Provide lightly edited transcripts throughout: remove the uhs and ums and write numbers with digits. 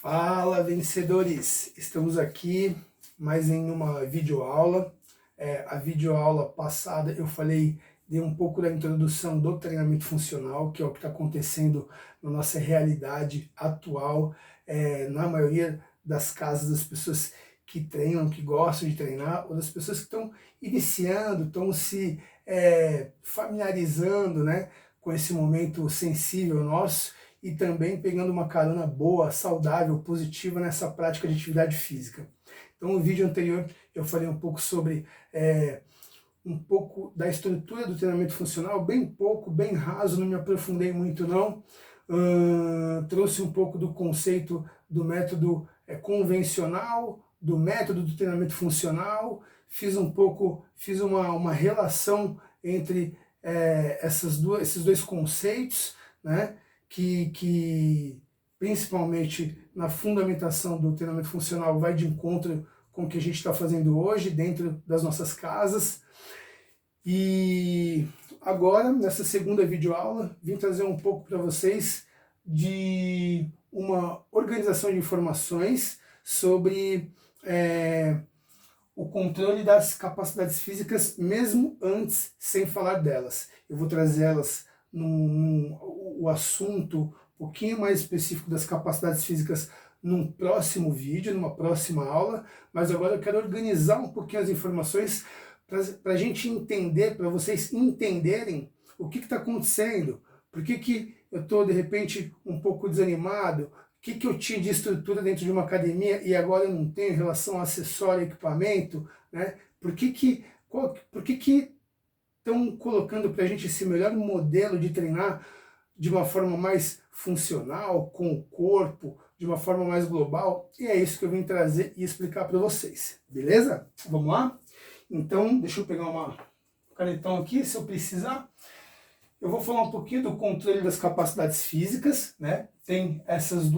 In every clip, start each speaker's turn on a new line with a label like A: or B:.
A: Fala, vencedores! Estamos aqui mais em uma videoaula. A videoaula passada eu dei um pouco da introdução do treinamento funcional, que é o que está acontecendo na nossa realidade atual, na maioria das casas das pessoas que treinam, que gostam de treinar, ou das pessoas que estão iniciando, estão se familiarizando, né, com esse momento sensível nosso, e também pegando uma carona boa, saudável, positiva nessa prática de atividade física. Então, no vídeo anterior eu falei um pouco sobre um pouco da estrutura do treinamento funcional, bem pouco, bem raso, não me aprofundei muito não. Trouxe um pouco do conceito do método convencional, do método do treinamento funcional, fiz uma relação entre esses dois conceitos, né? Que principalmente na fundamentação do treinamento funcional vai de encontro com o que a gente está fazendo hoje dentro das nossas casas. E agora, nessa segunda videoaula, vim trazer um pouco para vocês de uma organização de informações sobre o controle das capacidades físicas, mesmo antes, sem falar delas. Eu vou trazer elas o assunto um pouquinho mais específico das capacidades físicas num próximo vídeo, numa próxima aula, mas agora eu quero organizar um pouquinho as informações para a gente entender, para vocês entenderem o que está acontecendo, por que eu estou de repente um pouco desanimado, o que eu tinha de estrutura dentro de uma academia e agora eu não tenho em relação a acessório e equipamento, né? Por que estão colocando para a gente esse melhor modelo de treinar de uma forma mais funcional, com o corpo, de uma forma mais global? E é isso que eu vim trazer e explicar para vocês, beleza? Vamos lá? Então, deixa eu pegar uma canetão aqui, se eu precisar. Eu vou falar um pouquinho do controle das capacidades físicas, né? Tem esses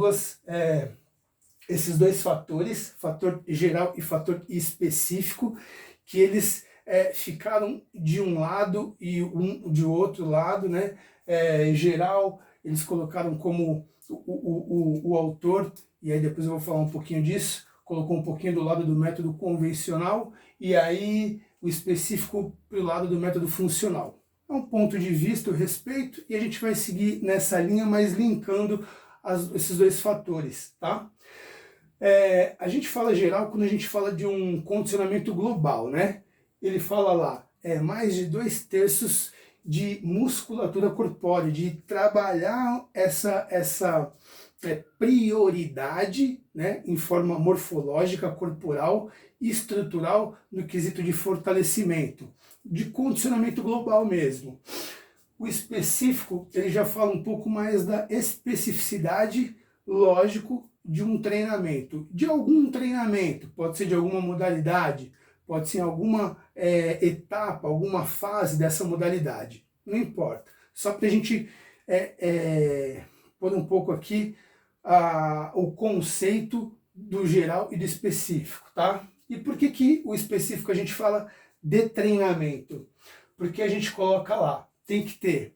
A: dois fatores, fator geral e fator específico, que eles ficaram de um lado e de outro lado, né? Geral, eles colocaram como o autor, e aí depois eu vou falar um pouquinho disso, colocou um pouquinho do lado do método convencional, e aí o específico para o lado do método funcional. É um ponto de vista, eu respeito, e a gente vai seguir nessa linha, mas linkando esses dois fatores, tá? A gente fala geral quando a gente fala de um condicionamento global, né? Ele fala lá, mais de 2/3 de musculatura corpórea, de trabalhar essa prioridade, né, em forma morfológica, corporal e estrutural no quesito de fortalecimento, de condicionamento global mesmo. O específico, ele já fala um pouco mais da especificidade, lógico, de um treinamento, de algum treinamento, pode ser de alguma modalidade, pode ser em alguma etapa, alguma fase dessa modalidade, não importa. Só para a gente pôr um pouco aqui o conceito do geral e do específico, tá? E por que o específico a gente fala de treinamento? Porque a gente coloca lá, tem que ter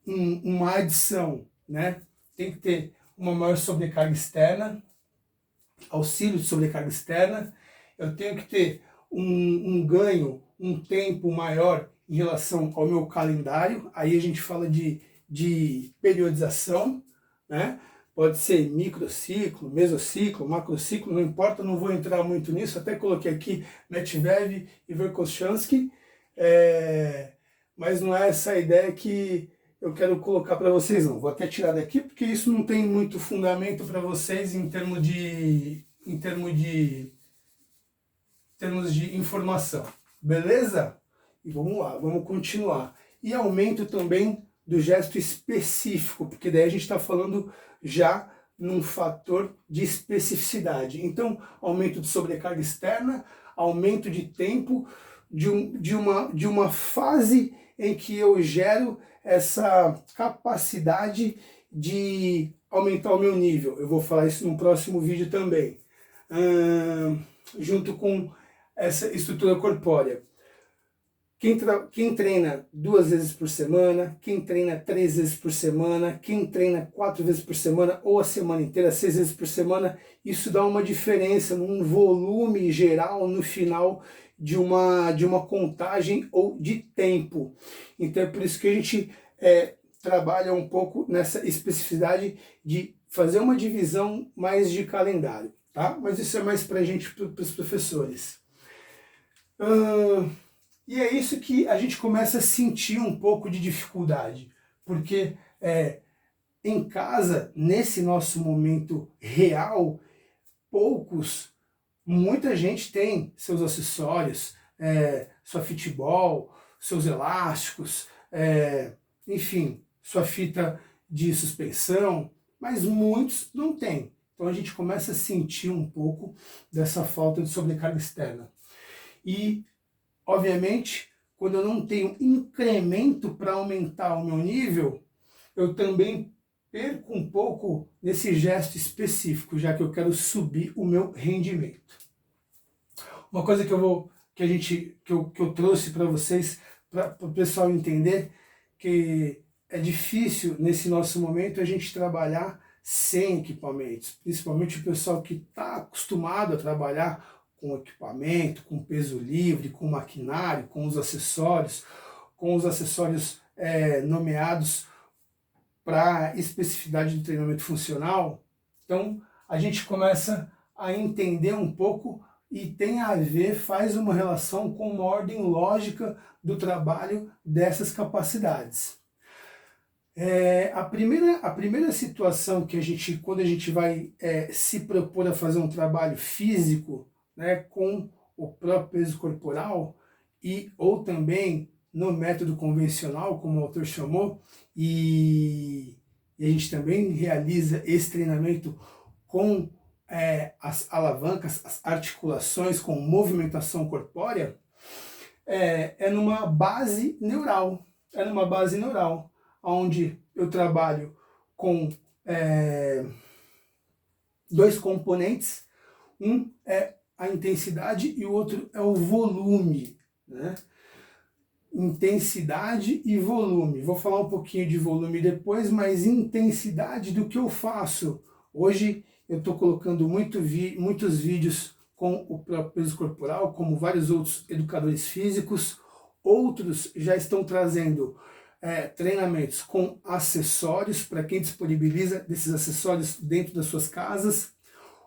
A: uma adição, né? Tem que ter uma maior sobrecarga externa, auxílio de sobrecarga externa, eu tenho que ter um ganho, um tempo maior em relação ao meu calendário, aí a gente fala de periodização, né? Pode ser microciclo, mesociclo, macrociclo, não importa, não vou entrar muito nisso, até coloquei aqui Medvedev e Verkhoshansky, mas não é essa a ideia que eu quero colocar para vocês não. Vou até tirar daqui, porque isso não tem muito fundamento para vocês em termos de informação, beleza? E vamos lá, vamos continuar. E aumento também do gesto específico, porque daí a gente está falando já num fator de especificidade. Então, aumento de sobrecarga externa, aumento de tempo, de uma fase em que eu gero essa capacidade de aumentar o meu nível. Eu vou falar isso no próximo vídeo também. Junto com essa estrutura corpórea. Quem treina 2 vezes por semana, quem treina 3 vezes por semana, quem treina 4 vezes por semana, ou a semana inteira, 6 vezes por semana, isso dá uma diferença num volume geral no final de uma contagem ou de tempo. Então é por isso que a gente trabalha um pouco nessa especificidade de fazer uma divisão mais de calendário, tá? Mas isso é mais para a gente, para os professores. E é isso que a gente começa a sentir um pouco de dificuldade, porque em casa, nesse nosso momento real, muita gente tem seus acessórios, sua fitball, seus elásticos, enfim, sua fita de suspensão, mas muitos não têm. Então a gente começa a sentir um pouco dessa falta de sobrecarga externa. E obviamente, quando eu não tenho incremento para aumentar o meu nível, eu também perco um pouco nesse gesto específico, já que eu quero subir o meu rendimento. Uma coisa que eu trouxe para vocês, para o pessoal entender, que é difícil nesse nosso momento a gente trabalhar sem equipamentos, principalmente o pessoal que está acostumado a trabalhar com equipamento, com peso livre, com maquinário, com os acessórios nomeados para especificidade do treinamento funcional. Então a gente começa a entender um pouco e tem a ver, faz uma relação com uma ordem lógica do trabalho dessas capacidades. A primeira situação que quando a gente vai se propor a fazer um trabalho físico, né, com o próprio peso corporal ou também no método convencional, como o autor chamou, e a gente também realiza esse treinamento com as alavancas, as articulações, com movimentação corpórea, numa base neural. É numa base neural, onde eu trabalho com 2 componentes, um é a intensidade e o outro é o volume, né? Intensidade e volume. Vou falar um pouquinho de volume depois, mas intensidade do que eu faço. Hoje eu estou colocando muitos vídeos com o próprio peso corporal, como vários outros educadores físicos. Outros já estão trazendo treinamentos com acessórios, para quem disponibiliza desses acessórios dentro das suas casas.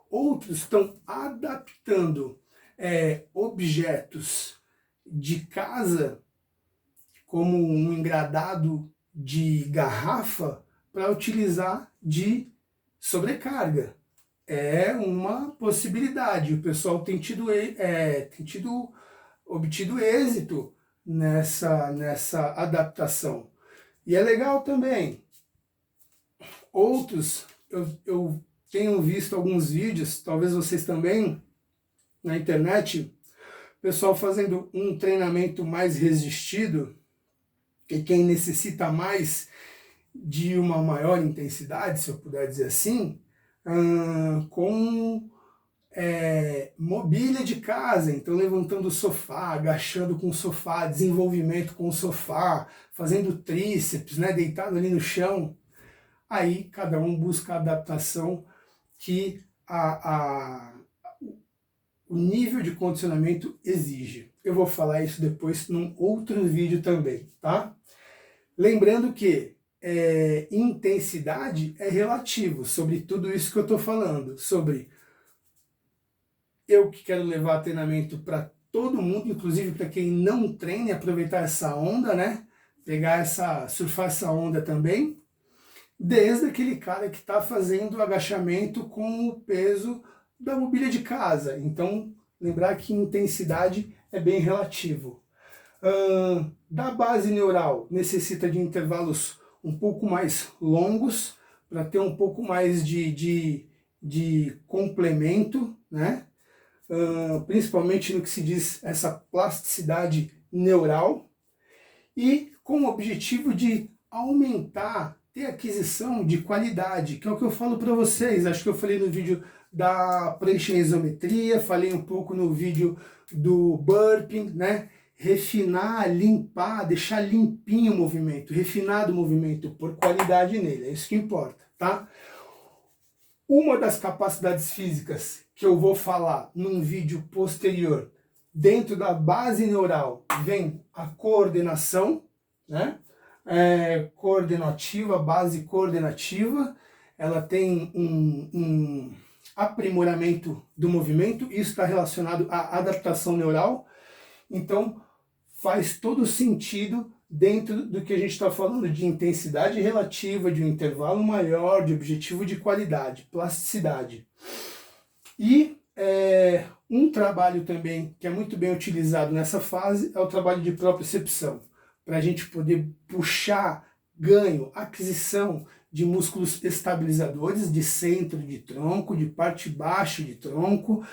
A: Outros estão adaptando objetos de casa, como um engradado de garrafa, para utilizar de sobrecarga. É uma possibilidade. O pessoal tem obtido êxito nessa adaptação. E é legal também. Outros, eu tenho visto alguns vídeos, talvez vocês também, na internet, pessoal fazendo um treinamento mais resistido, e quem necessita mais de uma maior intensidade, se eu puder dizer assim, com mobília de casa, então levantando o sofá, agachando com o sofá, desenvolvimento com o sofá, fazendo tríceps, né, deitado ali no chão. Aí cada um busca a adaptação que o nível de condicionamento exige. Eu vou falar isso depois num outro vídeo também, tá? Lembrando que intensidade é relativo sobre tudo isso que eu estou falando, sobre eu que quero levar treinamento para todo mundo, inclusive para quem não treina, e aproveitar essa onda, né? Surfar essa onda também, desde aquele cara que está fazendo agachamento com o peso da mobília de casa. Então, lembrar que intensidade é bem relativo. Da base neural, necessita de intervalos um pouco mais longos, para ter um pouco mais de complemento, né? Principalmente no que se diz essa plasticidade neural, e com o objetivo de aumentar, ter aquisição de qualidade, que é o que eu falo para vocês. Acho que eu falei no vídeo da prancha em isometria, falei um pouco no vídeo do burping, né? refinar, limpar, deixar limpinho o movimento, refinado o movimento, por qualidade nele, é isso que importa, tá? Uma das capacidades físicas que eu vou falar num vídeo posterior, dentro da base neural, vem a coordenação, né? Coordenativa, base coordenativa, ela tem um aprimoramento do movimento, isso está relacionado à adaptação neural, então faz todo sentido dentro do que a gente está falando de intensidade relativa, de um intervalo maior, de objetivo de qualidade, plasticidade. E um trabalho também que é muito bem utilizado nessa fase é o trabalho de propriocepção, para a gente poder puxar ganho, aquisição de músculos estabilizadores de centro de tronco, de parte baixa de tronco,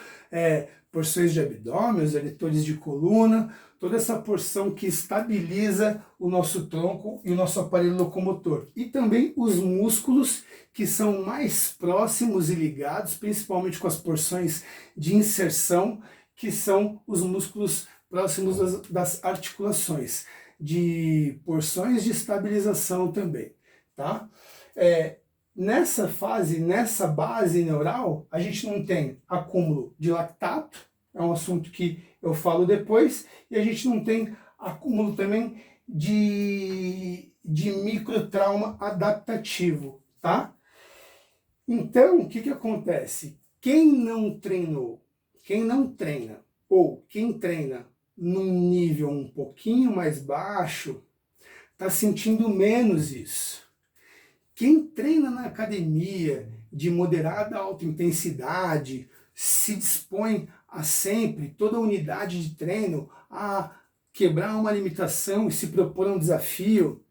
A: porções de abdômen, os eretores de coluna, toda essa porção que estabiliza o nosso tronco e o nosso aparelho locomotor. E também os músculos que são mais próximos e ligados, principalmente com as porções de inserção, que são os músculos próximos das articulações, de porções de estabilização também, tá? Nessa fase, nessa base neural, a gente não tem acúmulo de lactato, é um assunto que eu falo depois, e a gente não tem acúmulo também de microtrauma adaptativo, tá? Então, o que acontece? Quem não treinou, quem não treina, ou quem treina num nível um pouquinho mais baixo, está sentindo menos isso. Quem treina na academia de moderada a alta intensidade, se dispõe a sempre, toda unidade de treino, a quebrar uma limitação e se propor um desafio,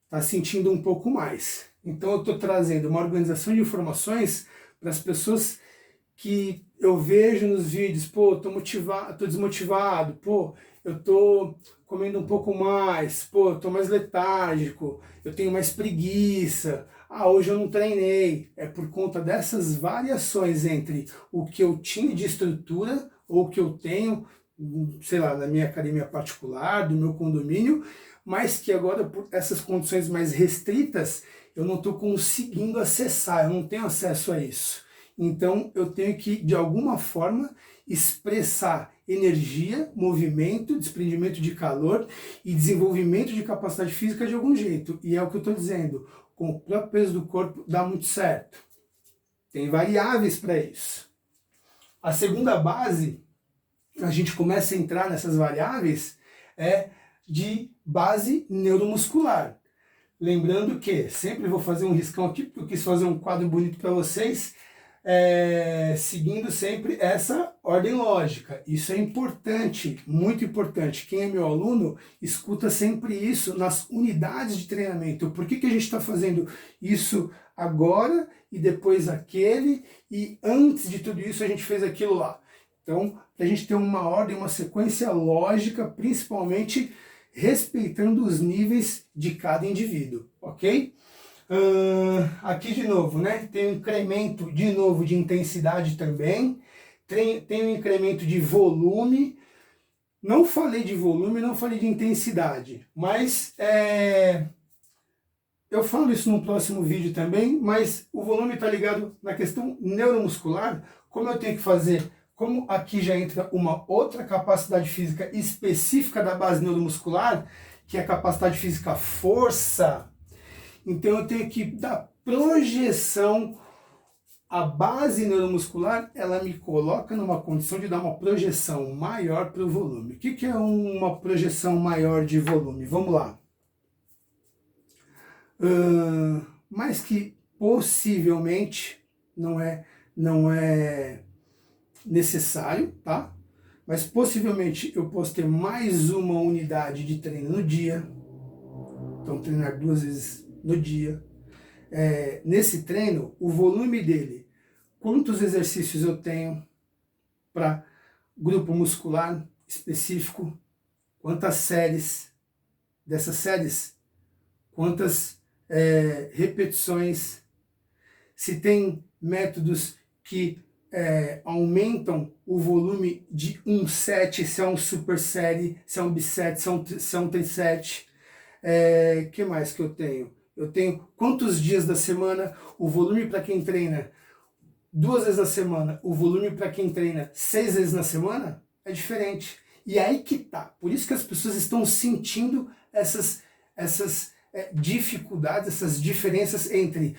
A: está sentindo um pouco mais. Então eu estou trazendo uma organização de informações para as pessoas que eu vejo nos vídeos, pô, tô motivado, tô desmotivado, pô, eu tô comendo um pouco mais, pô, eu tô mais letárgico, eu tenho mais preguiça, hoje eu não treinei. É por conta dessas variações entre o que eu tinha de estrutura ou o que eu tenho, sei lá, na minha academia particular, do meu condomínio, mas que agora, por essas condições mais restritas, eu não estou conseguindo acessar, eu não tenho acesso a isso. Então eu tenho que, de alguma forma, expressar energia, movimento, desprendimento de calor e desenvolvimento de capacidade física de algum jeito. E é o que eu estou dizendo, com o próprio peso do corpo dá muito certo. Tem variáveis para isso. A segunda base, a gente começa a entrar nessas variáveis, é de base neuromuscular. Lembrando que, sempre vou fazer um riscão aqui, porque eu quis fazer um quadro bonito para vocês, seguindo sempre essa ordem lógica. Isso é importante, muito importante. Quem é meu aluno, escuta sempre isso nas unidades de treinamento. Por que a gente está fazendo isso agora e depois aquele, e antes de tudo isso a gente fez aquilo lá? Então, a gente tem uma ordem, uma sequência lógica, principalmente respeitando os níveis de cada indivíduo, ok? Aqui de novo, né? Tem um incremento de novo de intensidade também, tem um incremento de volume. Não falei de volume, não falei de intensidade, mas eu falo isso no próximo vídeo também, mas o volume está ligado na questão neuromuscular, como eu tenho que fazer, como aqui já entra uma outra capacidade física específica da base neuromuscular, que é a capacidade física força. Então eu tenho que dar projeção. A base neuromuscular, ela me coloca numa condição de dar uma projeção maior para o volume. O que é uma projeção maior de volume? Vamos lá. Mas que possivelmente não é necessário, tá? Mas possivelmente eu posso ter mais uma unidade de treino no dia. Então treinar 2 vezes no dia. Nesse treino, o volume dele, quantos exercícios eu tenho para grupo muscular específico, quantas séries, dessas séries, quantas repetições, se tem métodos que aumentam o volume de um set, se é um superset, se é um biset, se é um triset. Que mais que eu tenho? Eu tenho quantos dias da semana, o volume para quem treina 2 vezes na semana, o volume para quem treina 6 vezes na semana é diferente. E aí que tá. Por isso que as pessoas estão sentindo essas dificuldades, essas diferenças entre,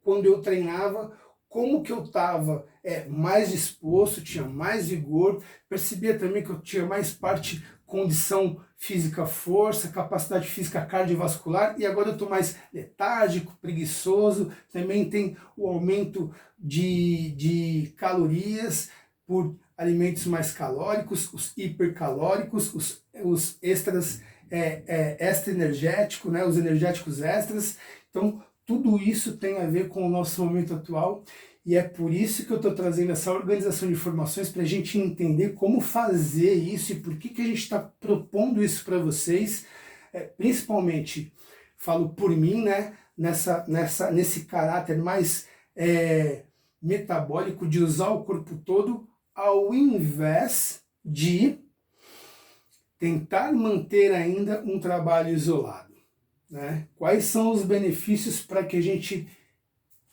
A: quando eu treinava, como que eu estava mais disposto, tinha mais vigor, percebia também que eu tinha mais parte condição física, força, capacidade física cardiovascular, e agora eu estou mais letárgico, preguiçoso, também tem o aumento de calorias por alimentos mais calóricos, os hipercalóricos, os extras, extra energético, né, os energéticos extras. Então, tudo isso tem a ver com o nosso momento atual, e é por isso que eu estou trazendo essa organização de informações para a gente entender como fazer isso e por que a gente está propondo isso para vocês. Principalmente, falo por mim, né, nesse caráter mais metabólico, de usar o corpo todo, ao invés de tentar manter ainda um trabalho isolado, né? Quais são os benefícios para que a gente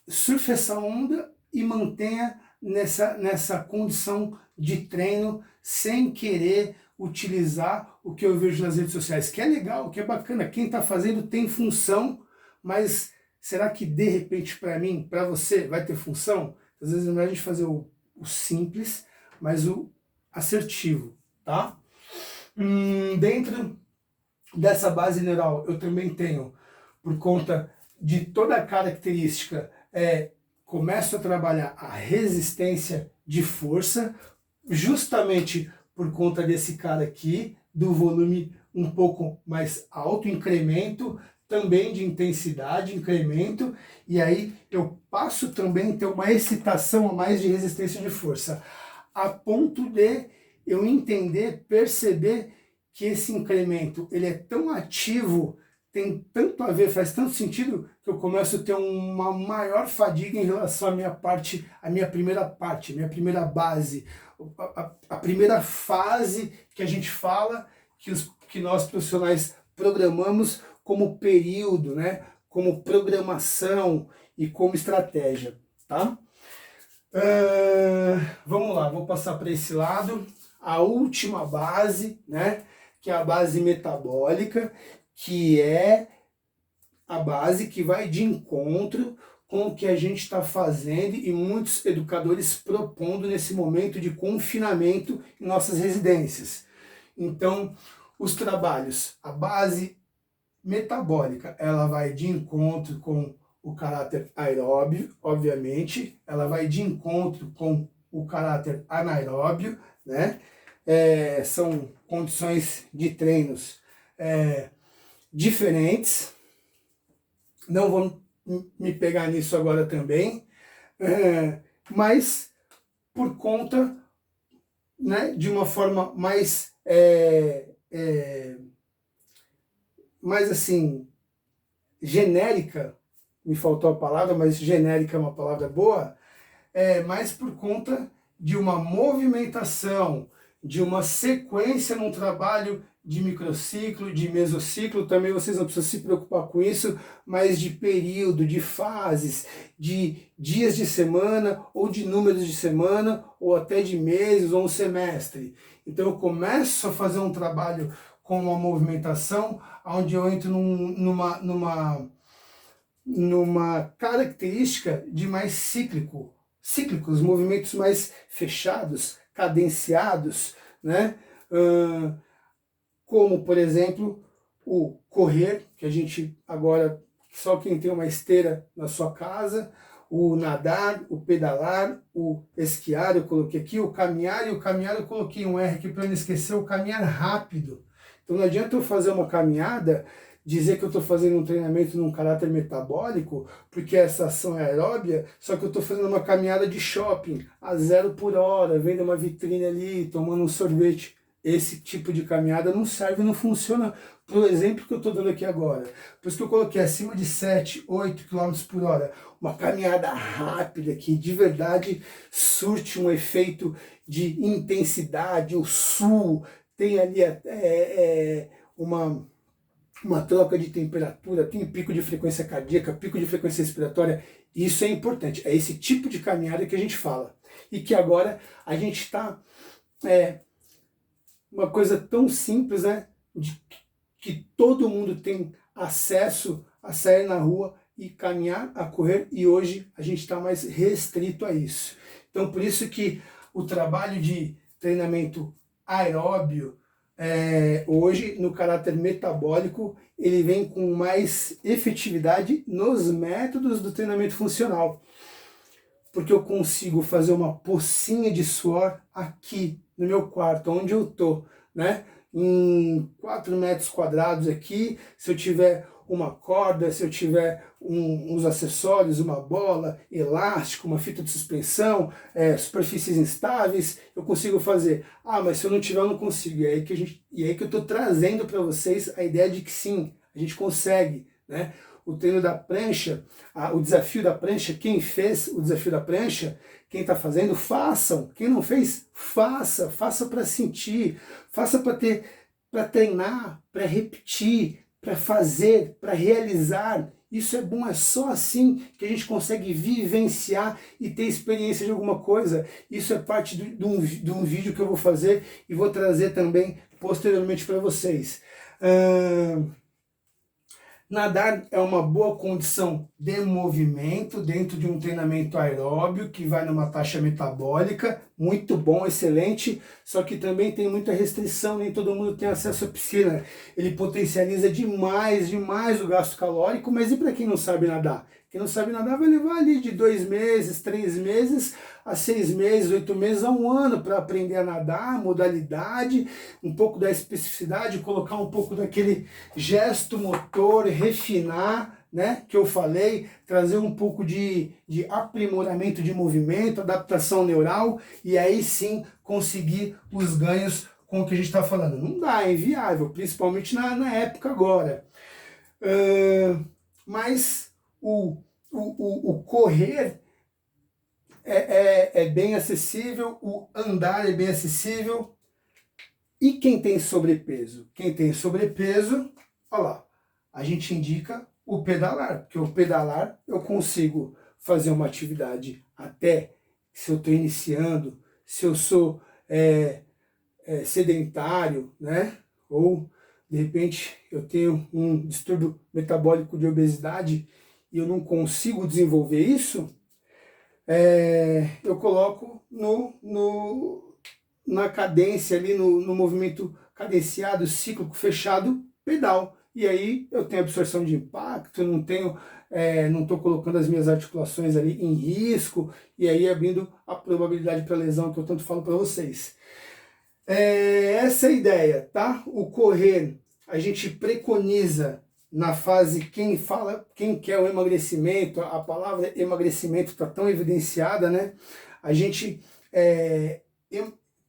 A: surfe essa onda e mantenha nessa condição de treino sem querer utilizar o que eu vejo nas redes sociais, que é legal, que é bacana, quem está fazendo tem função, mas será que de repente para mim, para você, vai ter função? Às vezes é melhor a gente fazer o simples, mas o assertivo, tá? Dentro dessa base neural eu também tenho, por conta de toda a característica, começo a trabalhar a resistência de força, justamente por conta desse cara aqui, do volume um pouco mais alto, incremento, também de intensidade, incremento, e aí eu passo também a ter uma excitação a mais de resistência de força, a ponto de eu entender, perceber que esse incremento ele é tão ativo, tem tanto a ver, faz tanto sentido, que eu começo a ter uma maior fadiga em relação à minha primeira base, a primeira fase que a gente fala, que nós profissionais programamos como período, né, como programação e como estratégia, tá? Vamos lá, vou passar para esse lado, a última base, né, que é a base metabólica, que é a base que vai de encontro com o que a gente está fazendo e muitos educadores propondo nesse momento de confinamento em nossas residências. Então, os trabalhos, a base metabólica, ela vai de encontro com o caráter aeróbio, obviamente, ela vai de encontro com o caráter anaeróbio, né? São condições de treinos diferentes. Não vou me pegar nisso agora também, mas por conta, né, de uma forma mais mais assim genérica, me faltou a palavra, mas genérica é uma palavra boa, mais por conta de uma movimentação, de uma sequência num trabalho de microciclo, de mesociclo, também vocês não precisam se preocupar com isso, mas de período, de fases, de dias de semana, ou de números de semana, ou até de meses, ou um semestre. Então eu começo a fazer um trabalho com uma movimentação, onde eu entro numa característica de mais cíclicos, movimentos mais fechados, cadenciados, né? Como, por exemplo, o correr, que a gente agora, só quem tem uma esteira na sua casa, o nadar, o pedalar, o esquiar, eu coloquei aqui, o caminhar, e o caminhar eu coloquei um R aqui para não esquecer, o caminhar rápido. Então não adianta eu fazer uma caminhada, dizer que eu estou fazendo um treinamento num caráter metabólico, porque essa ação é aeróbia, só que eu estou fazendo uma caminhada de shopping, a 0 por hora, vendo uma vitrine ali, tomando um sorvete. esse tipo de caminhada não serve, não funciona para o exemplo que eu estou dando aqui agora. Por isso que eu coloquei acima de 7, 8 km por hora. Uma caminhada rápida que de verdade surte um efeito de intensidade. O sul tem ali uma troca de temperatura, tem pico de frequência cardíaca, pico de frequência respiratória. Isso é importante. É esse tipo de caminhada que a gente fala. E que agora a gente está... uma coisa tão simples, né? Que todo mundo tem acesso a sair na rua e caminhar, a correr, e hoje a gente está mais restrito a isso. Então, por isso que o trabalho de treinamento aeróbio, hoje, no caráter metabólico, ele vem com mais efetividade nos métodos do treinamento funcional. Porque eu consigo fazer uma pocinha de suor aqui no meu quarto, onde eu tô, né? Em 4 metros quadrados aqui, se eu tiver uma corda, se eu tiver uns acessórios, uma bola, elástico, uma fita de suspensão, superfícies instáveis, eu consigo fazer. Ah, mas se eu não tiver, eu não consigo. E aí que eu estou trazendo para vocês a ideia de que sim, a gente consegue, né? O treino da prancha, o desafio da prancha, quem fez o desafio da prancha, quem está fazendo, façam. Quem não fez, faça para sentir, faça para treinar, para repetir, para fazer, para realizar. Isso é bom, é só assim que a gente consegue vivenciar e ter experiência de alguma coisa. Isso é parte de um vídeo que eu vou fazer e vou trazer também posteriormente para vocês. Nadar é uma boa condição de movimento dentro de um treinamento aeróbio que vai numa taxa metabólica, muito bom, excelente, só que também tem muita restrição, nem todo mundo tem acesso à piscina. Ele potencializa demais o gasto calórico, mas e para quem não sabe nadar? Quem não sabe nadar vai levar ali de 2 meses, 3 meses, a 6 meses, 8 meses, a 1 ano para aprender a nadar, modalidade, um pouco da especificidade, colocar um pouco daquele gesto motor, refinar, né, que eu falei, trazer um pouco de aprimoramento de movimento, adaptação neural, e aí sim conseguir os ganhos com o que a gente está falando. Não dá, é inviável, principalmente na época agora. Mas o correr é bem acessível, o andar é bem acessível. E quem tem sobrepeso? Quem tem sobrepeso, olha lá, a gente indica o pedalar, porque o pedalar eu consigo fazer uma atividade até se eu estou iniciando, se eu sou sedentário, né? Ou de repente eu tenho um distúrbio metabólico de obesidade e eu não consigo desenvolver isso, eu coloco na cadência ali, no movimento cadenciado, cíclico, fechado, pedal. E aí eu tenho absorção de impacto, não estou colocando as minhas articulações ali em risco, e aí abrindo a probabilidade para lesão que eu tanto falo para vocês. Essa é a ideia, tá? O correr, a gente preconiza na fase, quem quer o emagrecimento, a palavra emagrecimento está tão evidenciada, né? A gente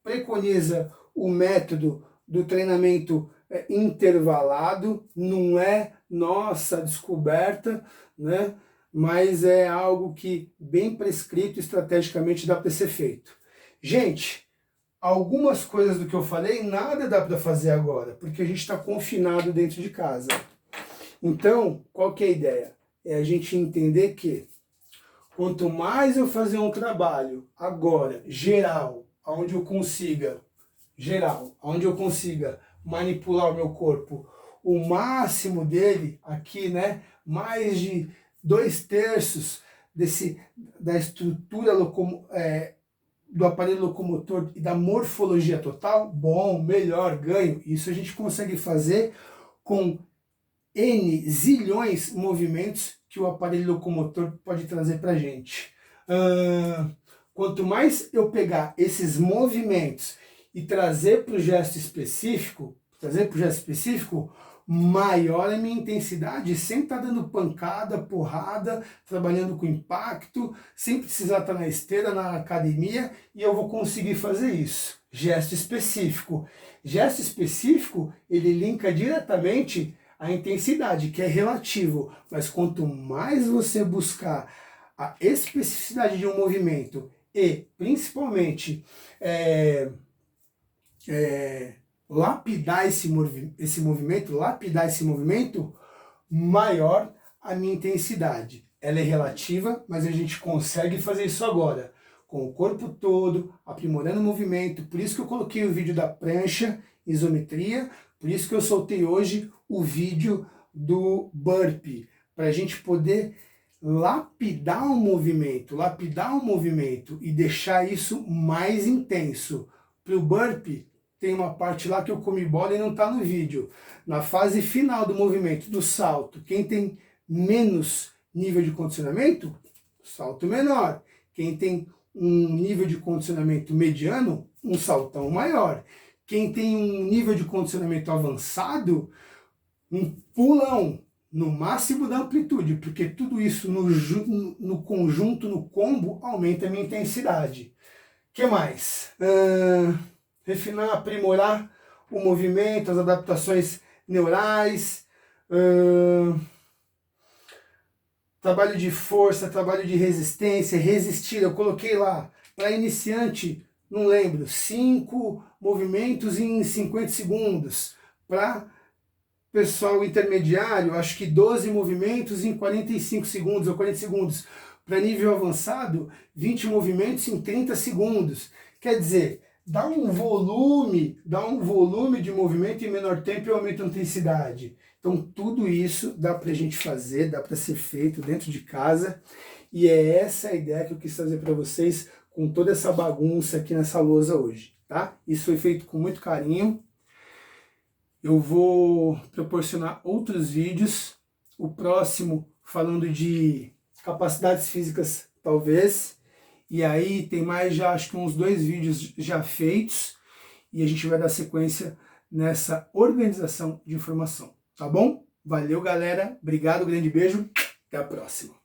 A: preconiza o método do treinamento intervalado, não é nossa descoberta, né? Mas é algo que bem prescrito estrategicamente dá para ser feito. Gente, algumas coisas do que eu falei, nada dá para fazer agora, porque a gente está confinado dentro de casa. Então, qual que é a ideia? É a gente entender que quanto mais eu fazer um trabalho agora, geral, onde eu consiga manipular o meu corpo, o máximo dele aqui, né? Mais de 2/3 da estrutura do aparelho locomotor e da morfologia total, bom, melhor, ganho. Isso a gente consegue fazer com N zilhões de movimentos que o aparelho locomotor pode trazer para a gente. Quanto mais eu pegar esses movimentos e trazer para o gesto específico, maior a minha intensidade, sem estar dando pancada, porrada, trabalhando com impacto, sem precisar estar na esteira, na academia, e eu vou conseguir fazer isso. Gesto específico. Gesto específico, ele linka diretamente à intensidade, que é relativo, mas quanto mais você buscar a especificidade de um movimento e, principalmente, lapidar esse movimento, maior a minha intensidade. Ela é relativa, mas a gente consegue fazer isso agora, com o corpo todo, aprimorando o movimento. Por isso que eu coloquei o vídeo da prancha, isometria, por isso que eu soltei hoje o vídeo do burpee, para a gente poder lapidar o movimento e deixar isso mais intenso. Para o burpee, tem uma parte lá que eu comi bola e não está no vídeo. Na fase final do movimento, do salto, quem tem menos nível de condicionamento, salto menor. Quem tem um nível de condicionamento mediano, um saltão maior. Quem tem um nível de condicionamento avançado, um pulão, no máximo da amplitude, porque tudo isso no conjunto, no combo, aumenta a minha intensidade. O que mais? Refinar, aprimorar o movimento, as adaptações neurais, trabalho de força, trabalho de resistência, resistir. Eu coloquei lá, para iniciante, não lembro, 5 movimentos em 50 segundos. Para pessoal intermediário, acho que 12 movimentos em 45 segundos ou 40 segundos. Para nível avançado, 20 movimentos em 30 segundos. Quer dizer, dá um volume de movimento em menor tempo e aumenta a intensidade. Então tudo isso dá para a gente fazer, dá para ser feito dentro de casa. E é essa a ideia que eu quis trazer para vocês com toda essa bagunça aqui nessa lousa hoje, tá? Isso foi feito com muito carinho. Eu vou proporcionar outros vídeos, o próximo falando de capacidades físicas, talvez, e aí tem mais, já acho que uns 2 vídeos já feitos, e a gente vai dar sequência nessa organização de informação, tá bom? Valeu, galera, obrigado, grande beijo, até a próxima.